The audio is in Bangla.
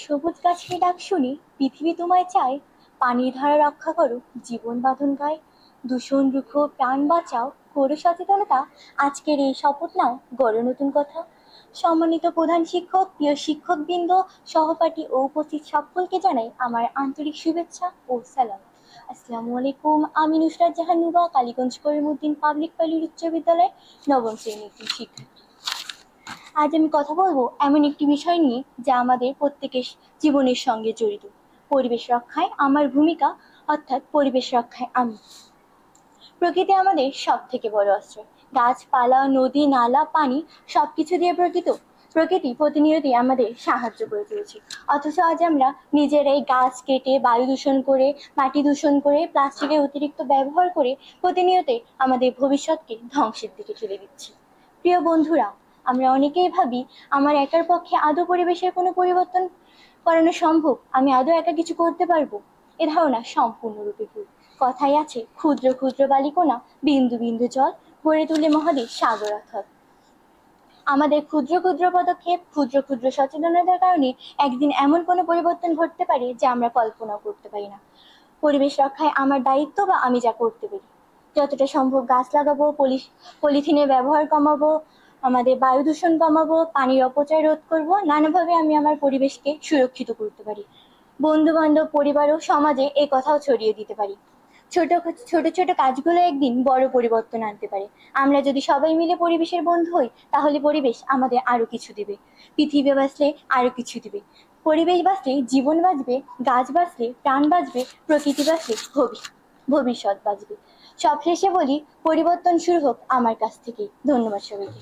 সবুজ গাছের ডাক শুনি পৃথিবী তোমায় চায়, পানির ধারা রক্ষা করো, জীবন বাঁধন গায়, দূষণ রুখো, প্রাণ বাঁচাও, করো সচেতনতা, আজকের এই শপথ নাও, গড়ো নতুন কথা। সম্মানিত প্রধান শিক্ষক, প্রিয় শিক্ষকবৃন্দ, সহপাঠী ও উপস্থিত সকলকে জানাই আমার আন্তরিক শুভেচ্ছা ও সালাম। আসসালামু আলাইকুম। আমি নুসরাত জাহান নুবা, কালীগঞ্জ করিমউদ্দিন পাবলিক প্রাইমারি উচ্চ বিদ্যালয়ের নবম শ্রেণীর একটি শিক্ষার্থী। আজ আমি কথা বলবো এমন একটি বিষয় নিয়ে যা আমাদের প্রত্যেকের জীবনের সঙ্গে জড়িত। পরিবেশ রক্ষায় আমার ভূমিকা, অর্থাৎ পরিবেশ রক্ষায় আমি। প্রকৃতি আমাদের সব থেকে বড় অস্ত্র। গাছপালা, নদী, নালা, পানি সবকিছু দিয়ে প্রকৃতি প্রতিনিয়তই আমাদের সাহায্য করে চলেছে। অথচ আজ আমরা নিজেরাই গাছ কেটে, বায়ু দূষণ করে, মাটি দূষণ করে, প্লাস্টিকের অতিরিক্ত ব্যবহার করে প্রতিনিয়তই আমাদের ভবিষ্যৎকে ধ্বংসের দিকে ঠেলে দিচ্ছি। প্রিয় বন্ধুরা, আমরা অনেকেই ভাবি আমার একার পক্ষে আদৌ পরিবেশের কোনো পরিবর্তন করানো সম্ভব, আমি আদৌ একা কিছু করতে পারবো। এ ধারণা সম্পূর্ণরূপে ভুল। কথাই আছে, ক্ষুদ্র ক্ষুদ্র বালিকণা বিন্দু বিন্দু জল গড়ে তুলে মহাদেশ সাগর অথল। আমাদের ক্ষুদ্র ক্ষুদ্র পদক্ষেপ, ক্ষুদ্র ক্ষুদ্র সচেতনতার কারণে একদিন এমন কোনো পরিবর্তন ঘটতে পারে যা আমরা কল্পনাও করতে পারি না। পরিবেশ রক্ষায় আমার দায়িত্ব বা আমি যা করতে পারি, যতটা সম্ভব গাছ লাগাবো, পলিথিনের ব্যবহার কমাবো, আমাদের বায়ু দূষণ কমাবো, পানির অপচয় রোধ করব, নানাভাবে আমি আমার পরিবেশকে সুরক্ষিত করতে পারি। বন্ধু বান্ধব, পরিবার ও সমাজে এই কথাও ছড়িয়ে দিতে পারি। ছোট ছোট ছোট কাজগুলো একদিন বড় পরিবর্তন আনতে পারে। আমরা যদি সবাই মিলে পরিবেশের বন্ধু হই, তাহলে পরিবেশ আমাদের আরো কিছু দিবে। পৃথিবী বাঁচলে আরো কিছু দিবে। পরিবেশ বাঁচলে জীবন বাঁচবে, গাছ বাঁচলে প্রাণ বাঁচবে, প্রকৃতি বাঁচলে ভবিষ্যৎ বাঁচবে। সব শেষে বলি, পরিবর্তন শুরু হোক আমার কাছ থেকেই। ধন্যবাদ সবাইকে।